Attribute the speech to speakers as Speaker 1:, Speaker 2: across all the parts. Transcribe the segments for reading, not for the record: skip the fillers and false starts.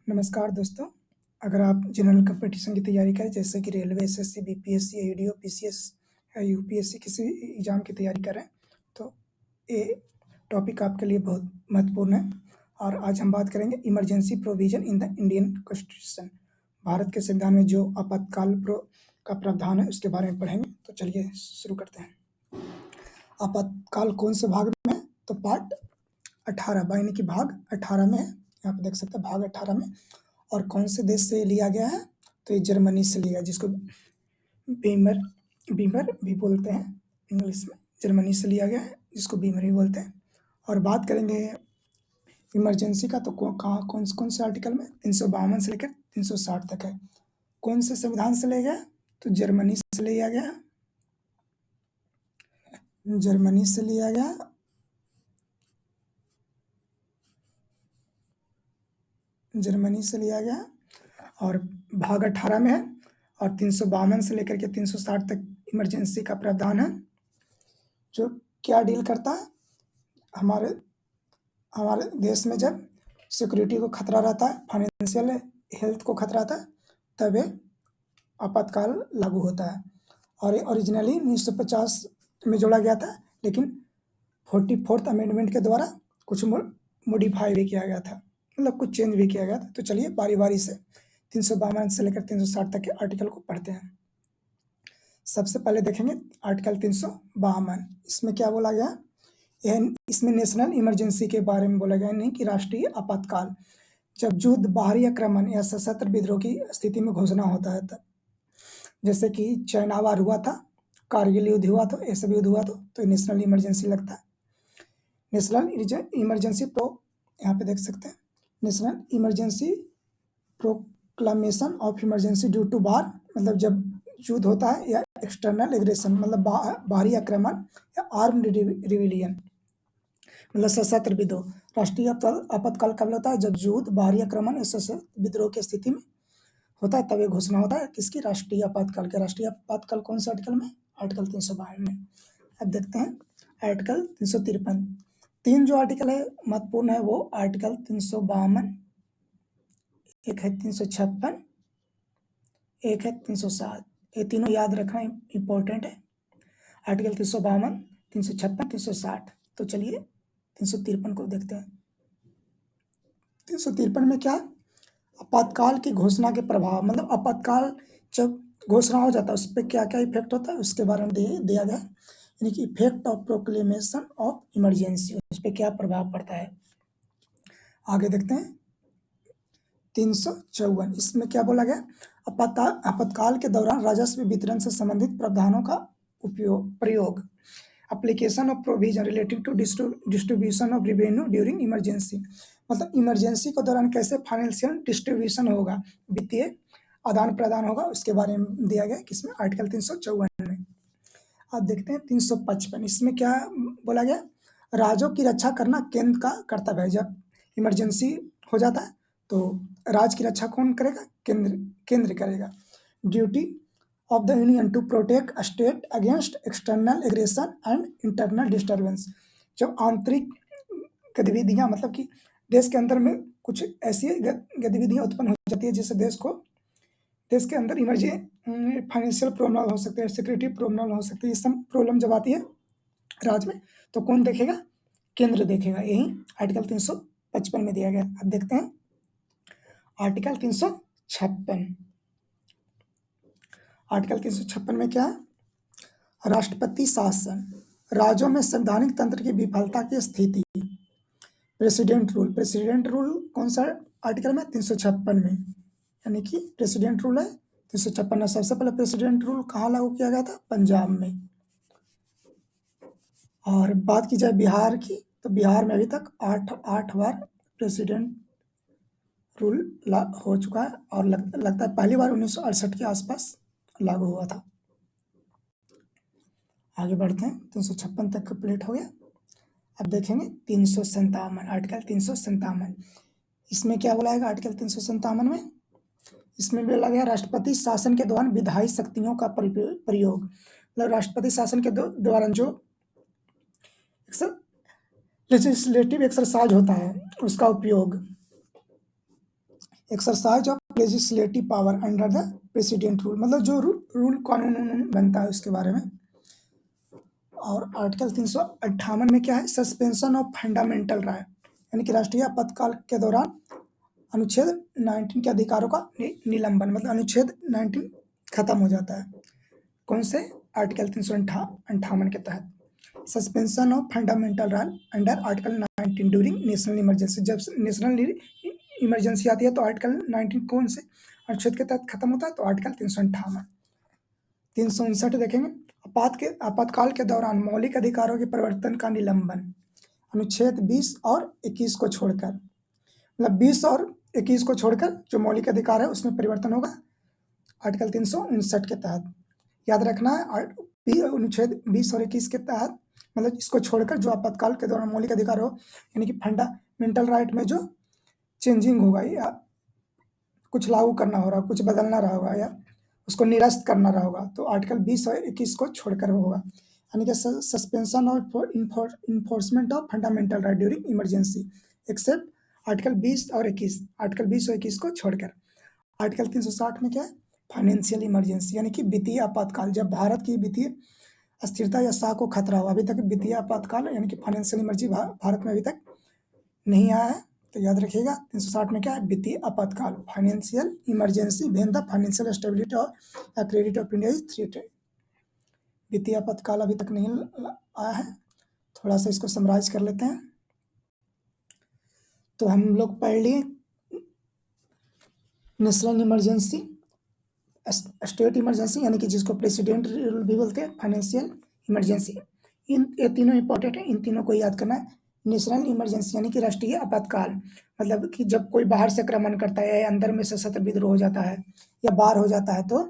Speaker 1: नमस्कार दोस्तों, अगर आप जनरल कंपटीशन की तैयारी करें जैसे कि railway, SSC, BPSC, ADO, PCS या यूपीएससी किसी एग्ज़ाम की तैयारी कर रहे हैं तो ये टॉपिक आपके लिए बहुत महत्वपूर्ण है। और आज हम बात करेंगे emergency provision in the Indian constitution. Bharat के संविधान में जो आपातकाल का प्रावधान है उसके बारे में पढ़ेंगे। तो चलिए शुरू करते हैं। आपातकाल कौन से भाग में है? तो पार्ट 18 यानी कि भाग 18 में है। यहाँ पे देख सकते हैं भाग 18 में। और कौन से देश से लिया गया है? तो ये जर्मनी से लिया, जिसको बीमर भी बोलते हैं इंग्लिश में। जर्मनी से लिया गया है जिसको बीमर भी बोलते हैं। और बात करेंगे इमरजेंसी का तो कौन से आर्टिकल में 352 से लेकर 360 तक है। कौन से संविधान से लिया गया? तो जर्मनी से लिया गया, जर्मनी से लिया गया। जर्मनी से लिया गया और भाग 18 में है। और 352 से लेकर के 360 तक इमरजेंसी का प्रावधान है, जो क्या डील करता है? हमारे देश में जब सिक्योरिटी को खतरा रहता है, फाइनेंशियल हेल्थ को खतरा रहता है, तब ये आपातकाल लागू होता है। और ये ओरिजिनली 1950 में जोड़ा गया था, लेकिन 44th अमेंडमेंट के द्वारा कुछ मॉडिफाई भी किया गया था, मतलब कुछ चेंज भी किया गया था। तो चलिए बारी बारी से 352 से लेकर 360 तक के आर्टिकल को पढ़ते हैं। सबसे पहले देखेंगे आर्टिकल 352। इसमें क्या बोला गया? इसमें नेशनल इमरजेंसी के बारे में बोला गया, नहीं कि राष्ट्रीय आपातकाल। जब युद्ध, बाहरी आक्रमण या सशस्त्र विद्रोह की स्थिति में घोषणा होता है तब, जैसे कि चाइना वार हुआ था, कारगिल युद्ध हुआ था, ये सब युद्ध हुआ तो नेशनल इमरजेंसी लगता है। नेशनल इमरजेंसी यहाँ पे देख सकते हैं, national emergency proclamation of emergency due to war, मतलब जब युद्ध होता है या एक्सटर्नल एग्रेशन, मतलब बाहरी आक्रमण या आर्म्ड रिविलियन, मतलब सशस्त्र विद्रोह। राष्ट्रीय आपातकाल कब होता है? जब युद्ध, बाहरी आक्रमण या सशस्त्र विद्रोह की स्थिति में होता है, तब ये घोषणा होता है किसकी? राष्ट्रीय आपातकाल के। राष्ट्रीय आपातकाल कौन से आर्टिकल में? आर्टिकल 352 में। अब देखते हैं आर्टिकल 353। तीन जो आर्टिकल है महत्वपूर्ण है, वो आर्टिकल 352, एक है 356, एक है 307। ये तीनों याद रखना इंपॉर्टेंट है। आर्टिकल 352, 356, 360। तो चलिए 353 को देखते हैं। 353 में क्या? आपातकाल की घोषणा के प्रभाव, मतलब आपातकाल जब घोषणा हो जाता है उस पर क्या क्या इफेक्ट होता है उसके बारे में दिया गया, यानी कि effect of proclamation of emergency, उस पर क्या प्रभाव पड़ता है। आगे देखते हैं 354। इसमें क्या बोला गया? आपातकाल के दौरान राजस्व वितरण से संबंधित प्रावधानों का प्रयोग, application of provision relative to distribution of revenue during emergency, मतलब इमरजेंसी के दौरान कैसे फाइनेंशियल डिस्ट्रीब्यूशन होगा, वित्तीय आदान प्रदान होगा, उसके बारे में दिया गया किसमें? आर्टिकल 354 में। अब देखते हैं 355। इसमें क्या बोला गया? राज्यों की रक्षा करना केंद्र का कर्तव्य है। जब इमरजेंसी हो जाता है तो राज्य की रक्षा कौन करेगा? केंद्र करेगा। Duty of the union to protect state against external aggression and internal disturbance. जब आंतरिक गतिविधियां, मतलब कि देश के अंदर में कुछ ऐसी गतिविधियां उत्पन्न हो जाती है जिससे देश के अंदर फाइनेंशियल प्रॉब्लम हो सकते हैं, सिक्योरिटी प्रॉब्लम हो सकती है। ये सब प्रॉब्लम जब आती है राज्य में तो कौन देखेगा? केंद्र देखेगा। यही आर्टिकल 355 में दिया गया। अब देखते हैं आर्टिकल 356। आर्टिकल 356 में क्या है? राष्ट्रपति शासन, राज्यों में संवैधानिक तंत्र की विफलता की स्थिति, प्रेसिडेंट रूल। प्रेसिडेंट रूल कौन सा आर्टिकल में? 356 में, यानी कि प्रेसिडेंट रूल है 356 में। सबसे पहले प्रेसिडेंट रूल कहाँ लागू किया गया था? पंजाब में। और बात की जाए बिहार की, तो बिहार में अभी तक 8 बार प्रेसिडेंट रूल हो चुका है, और लगता है पहली बार 1968 के आसपास लागू हुआ था। आगे बढ़ते हैं, 356 तक कंप्लीट हो गया। अब देखेंगे 357, आर्टिकल 357। इसमें क्या बोला है आर्टिकल 357 में? इसमें बोला गया राष्ट्रपति शासन के दौरान विधायी शक्तियों का प्रयोग, मतलब राष्ट्रपति शासन के दौरान जो लेजिस्लेटिव एक्सरसाइज होता है उसका उपयोग, exercise of legislative power under the president rule, मतलब जो रूल कानून बनता है उसके बारे में। और आर्टिकल 358 में क्या है, सस्पेंशन ऑफ फंडामेंटल राइट, यानी कि राष्ट्रीय आपातकाल के दौरान अनुच्छेद 19 के अधिकारों का निलंबन, मतलब अनुच्छेद 19 खत्म हो जाता है। कौन से, आर्टिकल 358 के तहत। Suspension of fundamental right under article 19 during national emergency, जब नेशनल इमरजेंसी आती है तो आर्टिकल 19 कौन से अनुच्छेद के तहत खत्म होता है, तो आर्टिकल 358। 359 देखेंगे, आपातकाल के दौरान मौलिक अधिकारों के परिवर्तन का निलंबन, अनुच्छेद 20 और 21 को छोड़कर, मतलब 20 और 21 को छोड़कर जो मौलिक अधिकार है उसमें परिवर्तन होगा आर्टिकल 359 के तहत। याद रखना है, अनुच्छेद 20 और 21 के तहत, मतलब इसको छोड़कर जो आपातकाल के दौरान मौलिक अधिकार हो, यानी कि फंडामेंटल राइट में जो चेंजिंग होगा या कुछ लागू करना हो रहा, कुछ बदलना रहा होगा या उसको निरस्त करना रहा होगा, तो आर्टिकल 20 और 21 को छोड़कर होगा, यानी कि सस्पेंशन और enforcement of fundamental right during emergency except article 20 और 21, आर्टिकल 20 और 21 को छोड़कर। आर्टिकल 360 में क्या है, फाइनेंशियल इमरजेंसी, यानी कि वित्तीय आपातकाल, जब भारत की वित्तीय अस्थिरता या साख को खतरा हो। अभी तक वित्तीय आपातकाल यानी कि फाइनेंशियल इमरजेंसी भारत में अभी तक नहीं आया है, तो याद रखिएगा 360 में क्या है, वित्तीय आपातकाल, financial emergency when the financial stability और credit of India is threatened. वित्तीय आपातकाल अभी तक नहीं आया है, थोड़ा सा इसको समराइज कर लेते हैं। तो हम लोग पढ़ लिए नेशनल इमरजेंसी, स्टेट इमरजेंसी यानी कि जिसको प्रेसिडेंट रूल भी बोलते हैं, फाइनेंशियल इमरजेंसी, ये तीनों इंपॉर्टेंट है, इन तीनों को याद करना है। नेशनल इमरजेंसी यानी कि राष्ट्रीय आपातकाल, मतलब कि जब कोई बाहर से आक्रमण करता है या अंदर में सशस्त्र विद्रोह हो जाता है या बाहर हो जाता है तो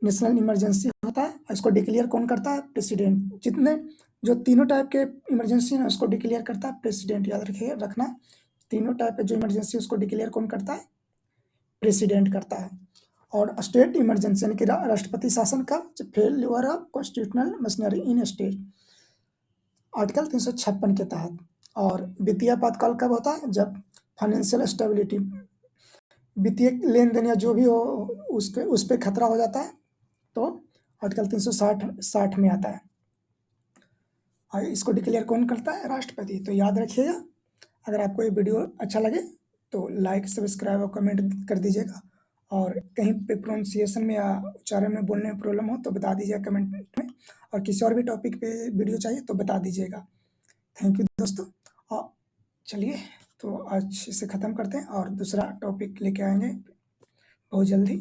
Speaker 1: नेशनल इमरजेंसी होता है। इसको डिक्लेयर कौन करता है, प्रेसिडेंट। जितने जो तीनों टाइप के इमरजेंसी है उसको डिक्लेयर करता है प्रेसिडेंट, याद रखिए रखना, तीनों टाइप के जो इमरजेंसी उसको डिक्लेयर कौन करता है, प्रेसिडेंट करता है। और स्टेट इमरजेंसी यानी कि राष्ट्रपति शासन का failure of constitutional machinery in state, article 356 के तहत। और वित्तीय आपातकाल कब होता है, जब फाइनेंशियल स्टेबिलिटी, वित्तीय लेन देन या जो भी हो उस पर खतरा हो जाता है, तो आर्टिकल 360 में आता है। और इसको डिक्लेयर कौन करता है, राष्ट्रपति। तो याद रखिएगा। अगर आपको ये वीडियो अच्छा लगे तो लाइक, सब्सक्राइब और कमेंट कर दीजिएगा। और कहीं पे प्रोनाउंसिएशन में या उच्चारण में बोलने में प्रॉब्लम हो तो बता दीजिएगा कमेंट में। और किसी और भी टॉपिक पे वीडियो चाहिए तो बता दीजिएगा। थैंक यू दोस्तों। और चलिए तो आज इसे ख़त्म करते हैं और दूसरा टॉपिक लेके आएंगे बहुत जल्दी।